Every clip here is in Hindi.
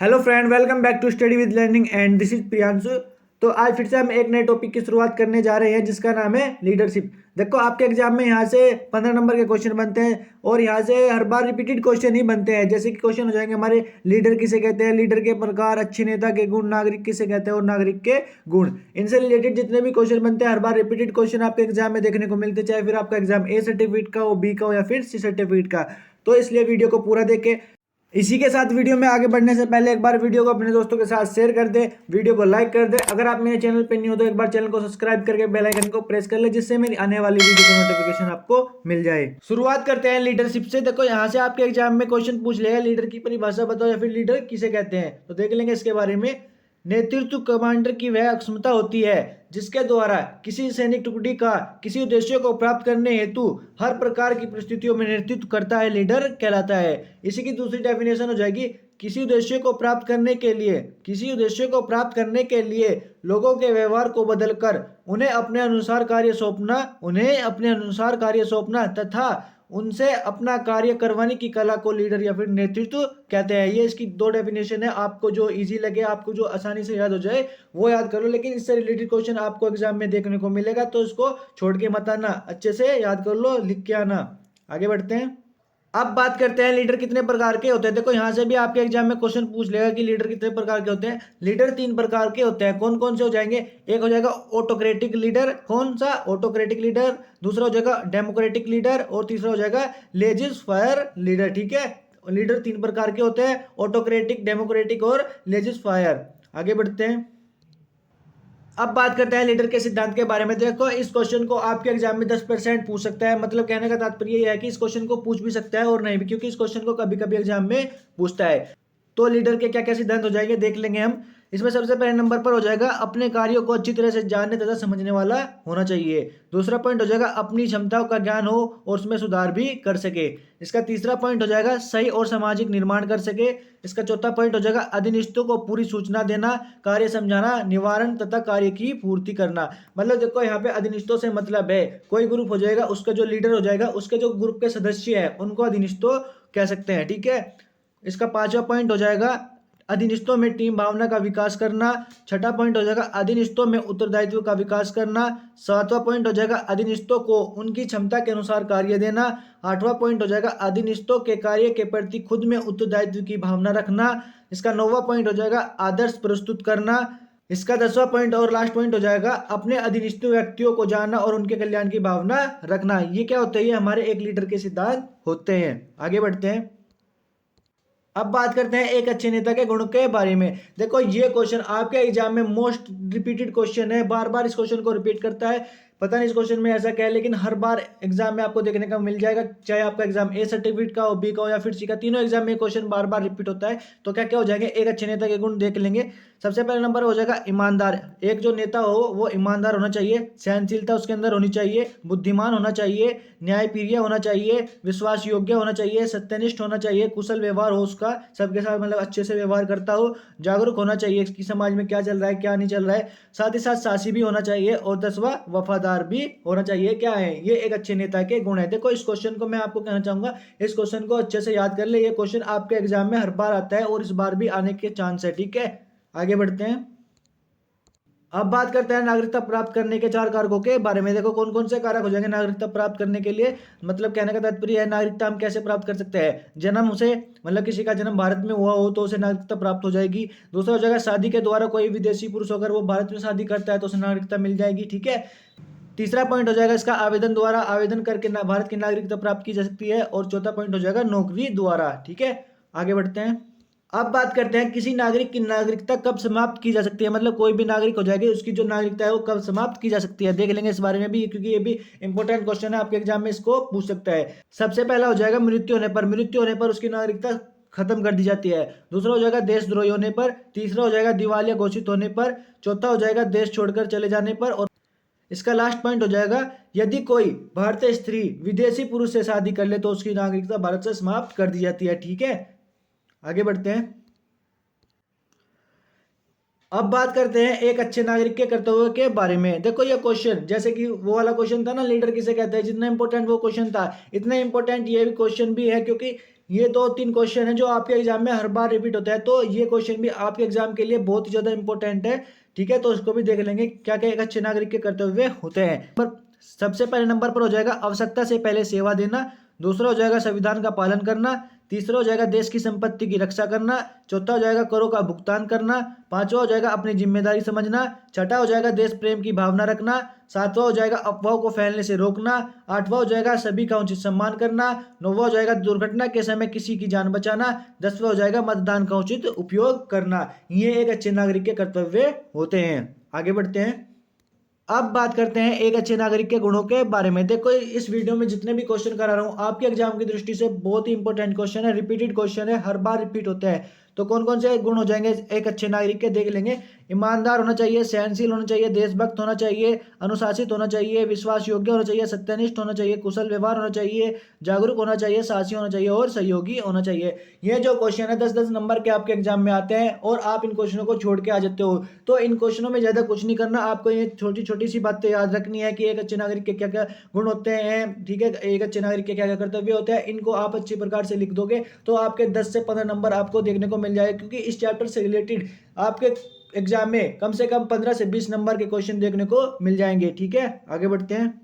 Hello friend, welcome back to study with learning and this is Priyanshu. तो आज फिर से हम एक नए टॉपिक की शुरुआत करने जा रहे हैं जिसका नाम है लीडरशिप। देखो, आपके एग्जाम में यहाँ से 15 नंबर के क्वेश्चन बनते हैं और यहाँ से हर बार रिपीटेड क्वेश्चन ही बनते हैं। जैसे कि क्वेश्चन हो जाएंगे हमारे, लीडर किसे कहते हैं, लीडर के प्रकार, अच्छे नेता के गुण, नागरिक किसे कहते हैं और नागरिक के गुण। इनसे रिलेटेड जितने भी क्वेश्चन बनते हैं हर बार रिपीटेड क्वेश्चन आपके एग्जाम में देखने को मिलते हैं, चाहे फिर आपका एग्जाम ए सर्टिफिकेट का हो, बी का हो या फिर सी सर्टिफिकेट का। तो इसलिए वीडियो को पूरा देखें। इसी के साथ वीडियो में आगे बढ़ने से पहले एक बार वीडियो को अपने दोस्तों के साथ शेयर कर दे, वीडियो को लाइक कर दे। अगर आप मेरे चैनल पे नहीं हो तो एक बार चैनल को सब्सक्राइब करके बेल आइकन को प्रेस कर ले, जिससे मेरी आने वाली वीडियो का नोटिफिकेशन आपको मिल जाए। शुरुआत करते हैं लीडरशिप से। देखो, यहाँ से आपके एग्जाम में क्वेश्चन पूछ लेगा, लीडर की परिभाषा बताओ या फिर लीडर किसे कहते हैं। तो देख लेंगे इसके बारे में। नेतृत्व कमांडर की वह क्षमता होती है जिसके द्वारा किसी सैनिक टुकड़ी का किसी उद्देश्य को प्राप्त करने हेतु हर प्रकार की परिस्थितियों में नेतृत्व करता है, लीडर कहलाता है। इसी की दूसरी डेफिनेशन हो जाएगी, किसी उद्देश्य को प्राप्त करने के लिए लोगों के व्यवहार को बदलकर उन्हें अपने अनुसार कार्य सौंपना तथा उनसे अपना कार्य करवाने की कला को लीडर या फिर नेतृत्व कहते हैं। ये इसकी दो डेफिनेशन है। आपको जो इजी लगे, आपको जो आसानी से याद हो जाए वो याद कर लो, लेकिन इससे रिलेटेड क्वेश्चन आपको एग्जाम में देखने को मिलेगा, तो इसको छोड़ के मत आना, अच्छे से याद कर लो, लिख के आना। आगे बढ़ते हैं। अब बात करते हैं लीडर कितने प्रकार के होते हैं। देखो, यहाँ से भी आपके एग्जाम में क्वेश्चन पूछ लेगा कि लीडर कितने प्रकार के होते हैं। लीडर 3 प्रकार के होते हैं। कौन कौन से हो जाएंगे? एक हो जाएगा ऑटोक्रेटिक लीडर। कौन सा? Autocratic leader. दूसरा हो जाएगा डेमोक्रेटिक लीडर और तीसरा हो जाएगा लेजिस फायर लीडर। ठीक है, लीडर 3 प्रकार के होते हैं, ऑटोक्रेटिक, डेमोक्रेटिक और लेजिस फायर। आगे बढ़ते हैं। अब बात करते हैं लीडर के सिद्धांत के बारे में। देखो, इस क्वेश्चन को आपके एग्जाम में 10% पूछ सकता है। मतलब कहने का तात्पर्य यह है कि इस क्वेश्चन को पूछ भी सकता है और नहीं भी, क्योंकि इस क्वेश्चन को कभी कभी एग्जाम में पूछता है। तो लीडर के क्या क्या सिद्धांत हो जाएंगे देख लेंगे हम। इसमें सबसे पहले नंबर पर हो जाएगा, अपने कार्यों को अच्छी तरह से जानने तथा समझने वाला होना चाहिए। दूसरा पॉइंट हो जाएगा, अपनी क्षमताओं का ज्ञान हो और उसमें सुधार भी कर सके। इसका तीसरा पॉइंट हो जाएगा, सही और सामाजिक निर्माण कर सके। इसका चौथा पॉइंट हो जाएगा, अधीनस्थों को पूरी सूचना देना, कार्य समझाना, निवारण तथा कार्य की पूर्ति करना। मतलब देखो, यहाँ पे अधीनस्थों से मतलब है कोई ग्रुप हो जाएगा, उसका जो लीडर हो जाएगा, उसके जो ग्रुप के सदस्य है उनको अधीनस्थों कह सकते हैं। ठीक है। इसका पांचवा पॉइंट हो जाएगा, अधीनस्थों में टीम भावना का विकास करना। छठा पॉइंट हो जाएगा, अधीनस्थों में उत्तरदायित्व का विकास करना। सातवां पॉइंट हो जाएगा, अधीनस्थों को उनकी क्षमता के अनुसार कार्य देना। आठवां पॉइंट हो जाएगा, अधीनस्थों के कार्य के प्रति खुद में उत्तरदायित्व की भावना रखना। इसका 9वां पॉइंट हो जाएगा, आदर्श प्रस्तुत करना। इसका 10वां पॉइंट और लास्ट पॉइंट हो जाएगा, अपने अधीनस्थ व्यक्तियों को जानना और उनके कल्याण की भावना रखना। ये क्या होते हैं? ये हमारे एक लीडर के सिद्धांत होते हैं। आगे बढ़ते हैं। अब बात करते हैं एक अच्छे नेता के गुण के बारे में। देखो, ये क्वेश्चन आपके एग्जाम में मोस्ट रिपीटेड क्वेश्चन है, बार बार इस क्वेश्चन को रिपीट करता है। पता नहीं इस क्वेश्चन में ऐसा क्या है, लेकिन हर बार एग्जाम में आपको देखने का मिल जाएगा, चाहे आपका एग्जाम ए सर्टिफिकेट का हो, बी का हो या फिर सी का। तीनों एग्जाम में क्वेश्चन बार बार रिपीट होता है। तो क्या क्या हो जाएंगे, एक अच्छे नेता के गुण देख लेंगे। सबसे पहला नंबर हो जाएगा ईमानदार। एक जो नेता हो वो ईमानदार होना चाहिए, सहनशीलता उसके अंदर होनी चाहिए, बुद्धिमान होना चाहिए, न्यायप्रिय होना चाहिए, विश्वास योग्य होना चाहिए, सत्यनिष्ठ होना चाहिए, कुशल व्यवहार हो उसका, सबके साथ मतलब अच्छे से व्यवहार करता हो, जागरूक होना चाहिए कि समाज में क्या चल रहा है क्या नहीं चल रहा है, साथ ही साथ साहसी भी होना चाहिए, और 10वां वफादार भी होना चाहिए। क्या है ये? एक अच्छे नेता के गुण है। देखो, इस क्वेश्चन को मैं आपको कहना चाहूंगा, इस क्वेश्चन को अच्छे से याद कर ले। ये क्वेश्चन आपके एग्जाम में हर बार आता है और इस बार भी आने के चांस है। ठीक है, आगे बढ़ते हैं। अब बात करते हैं नागरिकता प्राप्त करने के 4 कारकों के बारे में। देखो, कौन कौन से कारक हो जाएंगे नागरिकता प्राप्त करने के लिए। मतलब कहने का तात्पर्य है, नागरिकता हम कैसे प्राप्त कर सकते हैं। जन्म, उसे मतलब किसी का जन्म भारत में हुआ हो तो उसे नागरिकता प्राप्त हो जाएगी। दूसरा हो जाएगा, शादी के द्वारा कोई विदेशी पुरुष अगर वो भारत में शादी करता है तो उसे नागरिकता मिल जाएगी। ठीक है। तीसरा पॉइंट हो जाएगा, इसका आवेदन द्वारा आवेदन करके भारत की नागरिकता प्राप्त की जा सकती है। और चौथा पॉइंट हो जाएगा, नौकरी द्वारा। ठीक है, आगे बढ़ते हैं। अब बात करते हैं, किसी नागरिक की नागरिकता कब समाप्त की जा सकती है। मतलब कोई भी नागरिक हो जाएगी, उसकी जो नागरिकता है वो कब समाप्त की जा सकती है, देख लेंगे इस बारे में भी, क्योंकि ये भी इंपॉर्टेंट क्वेश्चन है, आपके एग्जाम में इसको पूछ सकता है। सबसे पहला हो जाएगा, मृत्यु होने पर उसकी नागरिकता खत्म कर दी जाती है। दूसरा हो जाएगा, देशद्रोही होने पर। तीसरा हो जाएगा, दिवालिया घोषित होने पर। चौथा हो जाएगा, देश छोड़कर चले जाने पर। और इसका लास्ट पॉइंट हो जाएगा, यदि कोई भारतीय स्त्री विदेशी पुरुष से शादी कर ले तो उसकी नागरिकता भारत से समाप्त कर दी जाती है। ठीक है, आगे बढ़ते हैं। अब बात करते हैं एक अच्छे नागरिक के कर्तव्यों के बारे में। देखो, ये क्वेश्चन जैसे कि वो वाला क्वेश्चन था ना, लीडर किसे कहते हैं, जितना इंपॉर्टेंट वो क्वेश्चन था, इतना इंपॉर्टेंट ये भी क्वेश्चन भी है, क्योंकि ये 2-3 क्वेश्चन है जो आपके एग्जाम में हर बार रिपीट होता है, तो ये क्वेश्चन भी आपके एग्जाम के लिए बहुत ही ज़्यादा इंपॉर्टेंट है। ठीक है, तो इसको भी देख लेंगे क्या क्या एक अच्छे नागरिक के कर्तव्य होते हैं। पर सबसे पहले नंबर पर हो जाएगा आवश्यकता से पहले सेवा देना, दूसरा हो जाएगा संविधान का पालन करना, तीसरा हो जाएगा देश की संपत्ति की रक्षा करना, चौथा हो जाएगा करों का भुगतान करना, पांचवा हो जाएगा अपनी जिम्मेदारी समझना, छठा हो जाएगा देश प्रेम की भावना रखना, सातवां हो जाएगा अफवाहों को फैलने से रोकना, आठवां हो जाएगा सभी का उचित सम्मान करना, नौवां हो जाएगा दुर्घटना के समय किसी की जान बचाना, दसवां हो जाएगा मतदान का उचित उपयोग करना। ये एक अच्छे नागरिक के कर्तव्य होते हैं। आगे बढ़ते हैं। अब बात करते हैं एक अच्छे नागरिक के गुणों के बारे में। देखो इस वीडियो में जितने भी क्वेश्चन करा रहा हूँ आपके एग्जाम की दृष्टि से बहुत ही इंपॉर्टेंट क्वेश्चन है, रिपीटेड क्वेश्चन है, हर बार रिपीट होते हैं। तो कौन कौन से गुण हो जाएंगे एक अच्छे नागरिक के देख लेंगे। ईमानदार होना चाहिए, सहनशील होना चाहिए, देशभक्त होना चाहिए, अनुशासित होना चाहिए, विश्वास योग्य होना चाहिए, सत्यनिष्ठ होना चाहिए, कुशल व्यवहार होना चाहिए, जागरूक होना चाहिए, साहसी होना चाहिए और सहयोगी होना चाहिए। ये जो क्वेश्चन है 10-10 नंबर के आपके एग्जाम में आते हैं और आप इन क्वेश्चनों को छोड़ के आ जाते हो। तो इन क्वेश्चनों में ज्यादा कुछ नहीं करना, आपको ये छोटी छोटी सी बातें याद रखनी है कि एक अच्छे नागरिक के क्या क्या गुण होते हैं। ठीक है, एक अच्छे नागरिक के क्या क्या कर्तव्य होते हैं, इनको आप अच्छी प्रकार से लिख दोगे तो आपके 10 से 15 नंबर आपको देखने को मिल जाएगा, क्योंकि इस चैप्टर से रिलेटेड आपके एग्जाम में कम से कम 15 से 20 नंबर के क्वेश्चन देखने को मिल जाएंगे। ठीक है, आगे बढ़ते हैं।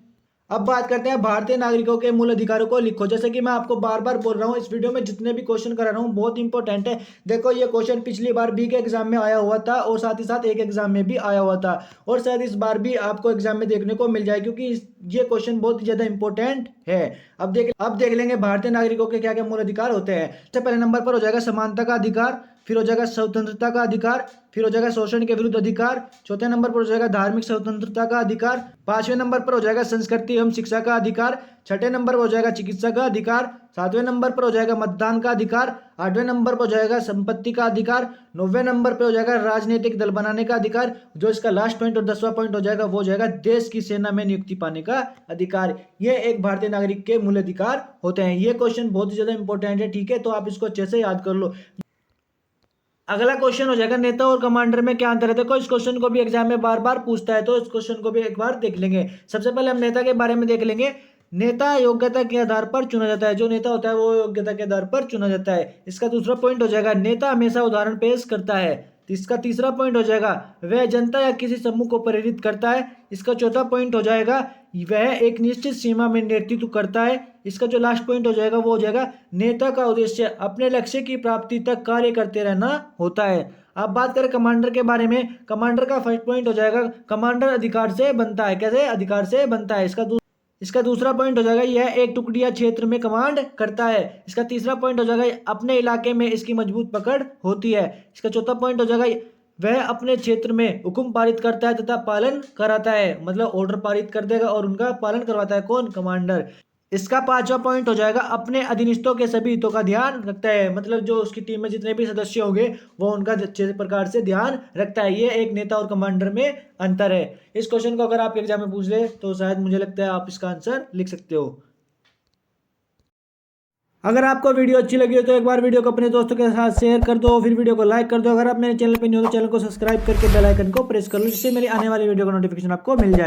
अब बात करते हैं भारतीय नागरिकों के मूल अधिकारों को लिखो। जैसे कि मैं आपको बार बार बोल रहा हूँ इस वीडियो में जितने भी क्वेश्चन करा रहा हूँ बहुत इंपॉर्टेंट है। देखो ये क्वेश्चन पिछली बार बी के एग्जाम में आया हुआ था और साथ ही साथ एक एग्जाम में भी आया हुआ था और शायद इस बार भी आपको एग्जाम में देखने को मिल जाए, क्योंकि ये क्वेश्चन बहुत ही ज्यादा इंपॉर्टेंट है। अब देख लेंगे भारतीय नागरिकों के क्या क्या मूल अधिकार होते हैं। सबसे पहले नंबर पर हो जाएगा समानता का अधिकार, फिर हो जाएगा स्वतंत्रता का अधिकार, फिर हो जाएगा शोषण के विरुद्ध अधिकार, चौथे नंबर पर हो जाएगा धार्मिक स्वतंत्रता का अधिकार, पांचवें नंबर पर हो जाएगा संस्कृति एवं शिक्षा का अधिकार, छठे नंबर पर हो जाएगा चिकित्सा का अधिकार, सातवें नंबर पर हो जाएगा मतदान का अधिकार, आठवें नंबर पर हो जाएगा संपत्ति का अधिकार, नौवें नंबर पर हो जाएगा राजनीतिक दल बनाने का अधिकार, जो इसका लास्ट पॉइंट और 10वां पॉइंट हो जाएगा वो हो जाएगा देश की सेना में नियुक्ति पाने का अधिकार। ये एक भारतीय नागरिक के मूल अधिकार होते हैं। ये क्वेश्चन बहुत ही ज्यादा इंपॉर्टेंट है। ठीक है, तो आप इसको अच्छे से याद कर लो। अगला क्वेश्चन हो जाएगा नेता और कमांडर में क्या अंतर है। देखो इस क्वेश्चन को भी एग्जाम में बार बार पूछता है, तो इस क्वेश्चन को भी एक बार देख लेंगे। सबसे पहले हम नेता के बारे में देख लेंगे। नेता योग्यता के आधार पर चुना जाता है, जो नेता होता है वो योग्यता के आधार पर चुना जाता है। इसका दूसरा पॉइंट हो जाएगा नेता हमेशा उदाहरण पेश करता है। इसका तीसरा पॉइंट हो जाएगा वह जनता या किसी समूह को प्रेरित करता है। इसका चौथा पॉइंट हो जाएगा वह एक निश्चित सीमा में नेतृत्व करता है। इसका जो लास्ट पॉइंट हो जाएगा वो हो जाएगा नेता का उद्देश्य अपने लक्ष्य की प्राप्ति तक कार्य करते रहना होता है। अब बात करें कमांडर के बारे में। कमांडर का फर्स्ट पॉइंट हो जाएगा कमांडर अधिकार से बनता है। कैसे अधिकार से बनता है। इसका दूसरा पॉइंट हो जाएगा यह एक टुकड़ी या क्षेत्र में कमांड करता है। इसका तीसरा पॉइंट हो जाएगा अपने इलाके में इसकी मजबूत पकड़ होती है। इसका चौथा पॉइंट हो जाएगा वह अपने क्षेत्र में हुक्म पारित करता है तथा पालन कराता है, मतलब ऑर्डर पारित कर देगा और उनका पालन करवाता है कौन, कमांडर। इसका पांचवा पॉइंट हो जाएगा अपने अधीनस्थों के सभी हितों का ध्यान रखता है, मतलब जो उसकी टीम में जितने भी सदस्य होंगे वो उनका अच्छे प्रकार से ध्यान रखता है। ये एक नेता और कमांडर में अंतर है। इस क्वेश्चन को अगर आप एग्जाम में पूछ ले तो शायद मुझे लगता है आप इसका आंसर लिख सकते हो। अगर आपको वीडियो अच्छी लगी हो तो एक बार वीडियो को अपने दोस्तों के साथ शेयर कर दो, फिर वीडियो को लाइक कर दो। अगर आप मेरे चैनल पर नहीं हो तो चैनल को सब्सक्राइब करके बेल आइकन को प्रेस कर लो, जिससे मेरी आने वाली वीडियो का नोटिफिकेशन आपको मिल जाए।